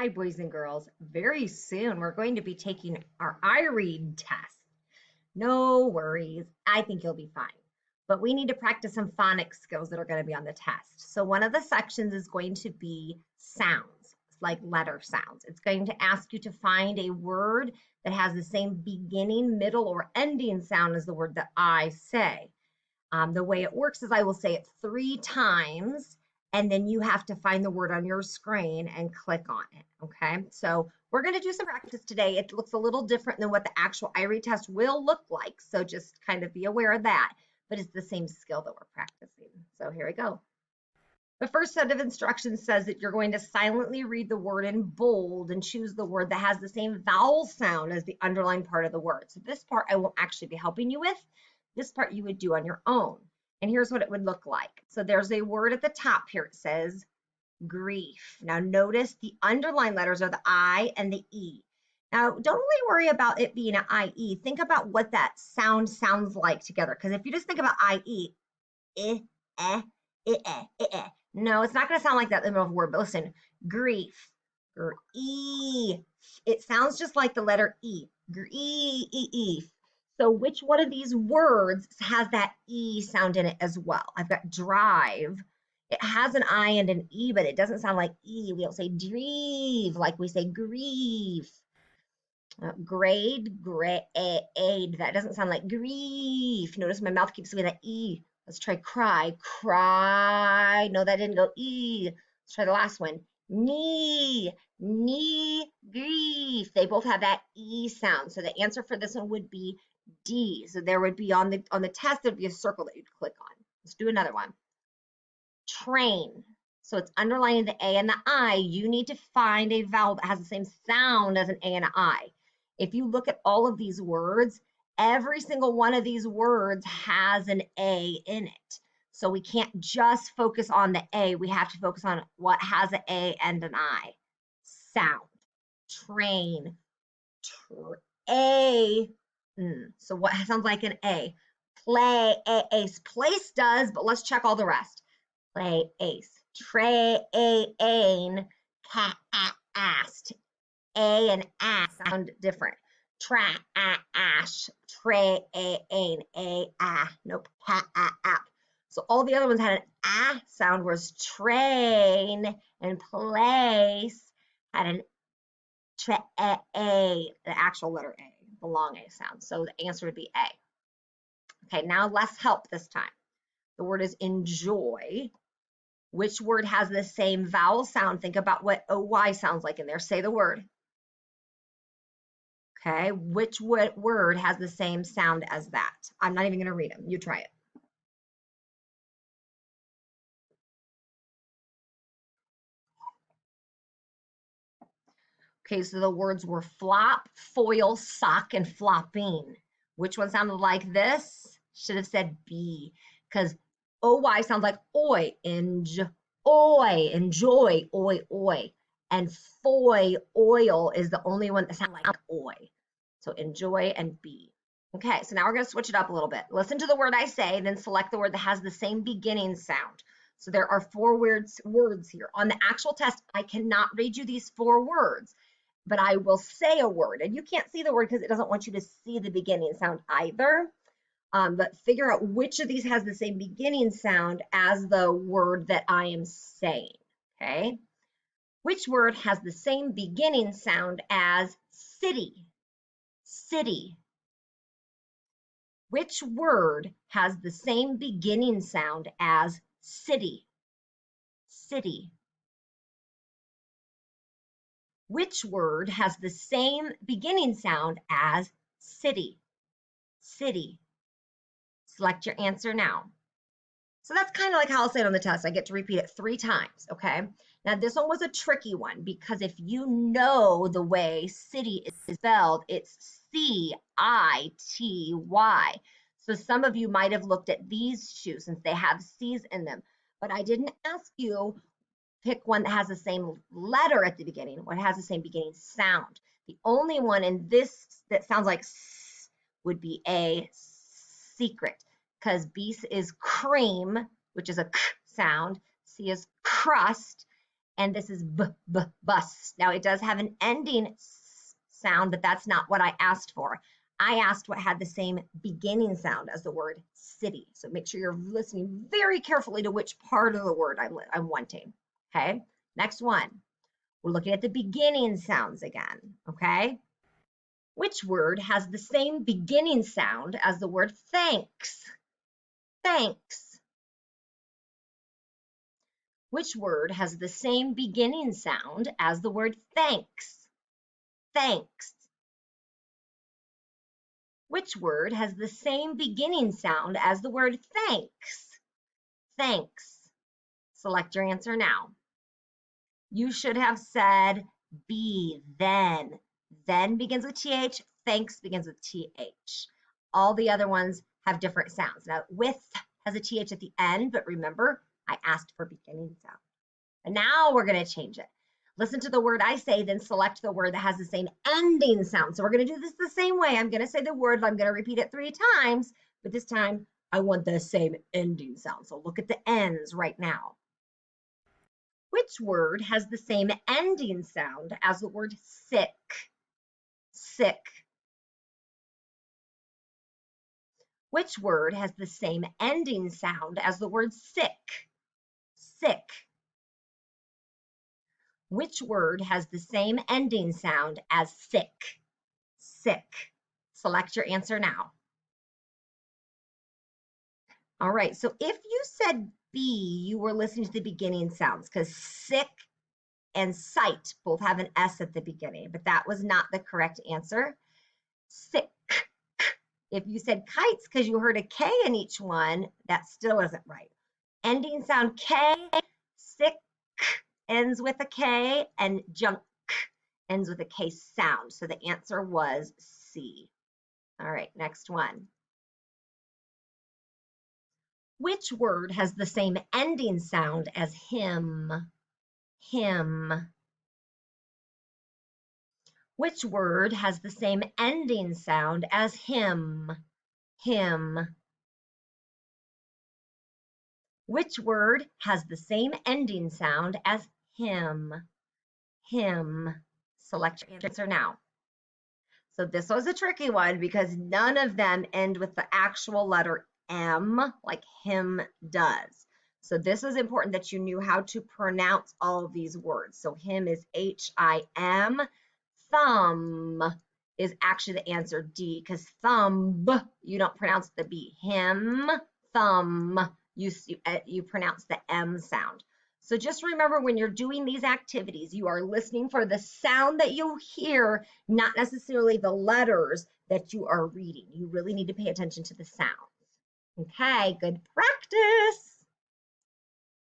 Hi, boys and girls. Very soon we're going to be taking our IREAD test. No worries. I think you'll be fine. But we need to practice some phonics skills that are going to be on the test. So one of the sections is going to be sounds, like letter sounds. It's going to ask you to find a word that has the same beginning, middle, or ending sound as the word that I say. The way it works is I will say it 3 times, and then you have to find the word on your screen and click on it, okay? So we're gonna do some practice today. It looks a little different than what the actual IREAD test will look like, so just kind of be aware of that, but it's the same skill that we're practicing. So here we go. The first set of instructions says that you're going to silently read the word in bold and choose the word that has the same vowel sound as the underlined part of the word. So this part I won't actually be helping you with. This part you would do on your own. And here's what it would look like. So there's a word at the top here. It says grief. Now notice the underlined letters are the I and the E. Now don't really worry about it being an IE. Think about what that sound sounds like together. Because if you just think about IE, eh, eh, eh, eh, eh, eh. No, it's not going to sound like that in the middle of a word. But listen, grief, grief. It sounds just like the letter E. Grief. So which one of these words has that E sound in it as well? I've got drive. It has an I and an E, but it doesn't sound like E. We don't say drive like we say grief. Grade. That doesn't sound like grief. Notice my mouth keeps doing that E. Let's try cry. Cry. No, that didn't go E. Let's try the last one. Knee. Grief. They both have that E sound. So the answer for this one would be D. So there would be on the test, there'd be a circle that you'd click on. Let's do another one. Train. So it's underlining the A and the I. You need to find a vowel that has the same sound as an A and an I. If you look at all of these words, every single one of these words has an A in it. So we can't just focus on the A. We have to focus on what has an A and an I. Sound. Train. A. So what sounds like an A? Play. Ace. Place does, but let's check all the rest. Play ace. Train. Asked. A and ass sound different. Ash. Tray. Nope. App. So all the other ones had an sound, whereas train and place had an the actual letter A, the long A sound. So the answer would be A. Okay, now less help this time. The word is enjoy. Which word has the same vowel sound? Think about what OY sounds like in there. Say the word. Okay, which word has the same sound as that? I'm not even going to read them. You try it. Okay, so the words were flop, foil, sock, and flopping. Which one sounded like this? Should have said B, because OY sounds like oi, enjoy, oi. And foy, oil is the only one that sounds like oi. So enjoy and B. Okay, so now we're going to switch it up a little bit. Listen to the word I say, then select the word that has the same beginning sound. So there are 4 words here. On the actual test, I cannot read you these 4 words, but I will say a word. And you can't see the word because it doesn't want you to see the beginning sound either. But figure out which of these has the same beginning sound as the word that I am saying, okay? Which word has the same beginning sound as city? City. Which word has the same beginning sound as city? City. Which word has the same beginning sound as city? City. Select your answer now. So that's kind of like how I'll say it on the test. I get to repeat it 3 times, okay? Now this one was a tricky one because if you know the way city is spelled, it's C-I-T-Y. So some of you might have looked at these shoes since they have C's in them, but I didn't ask you pick one that has the same letter at the beginning, what has the same beginning sound. The only one in this that sounds like S would be a secret, because B is cream, which is a K sound. C is crust, And this is bus. Now it does have an ending sound, but that's not what I asked for. I asked what had the same beginning sound as the word city. So make sure you're listening very carefully to which part of the word I'm wanting. Okay, next one. We're looking at the beginning sounds again, okay? Which word has the same beginning sound as the word thanks? Thanks. Which word has the same beginning sound as the word thanks? Thanks. Which word has the same beginning sound as the word thanks? Thanks. Select your answer now. You should have said be, then. Then begins with TH, thanks begins with TH. All the other ones have different sounds. Now, with has a TH at the end, but remember, I asked for beginning sound. And now we're going to change it. Listen to the word I say, then select the word that has the same ending sound. So we're going to do this the same way. I'm going to say the word, I'm going to repeat it 3 times, but this time I want the same ending sound. So look at the ends right now. Which word has the same ending sound as the word sick? Sick. Which word has the same ending sound as the word sick? Sick. Which word has the same ending sound as sick? Sick. Select your answer now. All right, so if you said B, you were listening to the beginning sounds because sick and sight both have an S at the beginning, but that was not the correct answer. Sick. If you said kites because you heard a K in each one, that still isn't right. Ending sound K, sick ends with a K, and junk ends with a K sound. So the answer was C. All right, next one. Which word has the same ending sound as him? Him. Which word has the same ending sound as him? Him. Which word has the same ending sound as him? Him. Select your answer now. So this was a tricky one because none of them end with the actual letter M like him does. So this is important that you knew how to pronounce all of these words. So him is H-I-M. Thumb is actually the answer D because thumb, you don't pronounce the B. Him, thumb, you pronounce the M sound. So just remember when you're doing these activities, you are listening for the sound that you hear, not necessarily the letters that you are reading. You really need to pay attention to the sounds. Okay, good practice.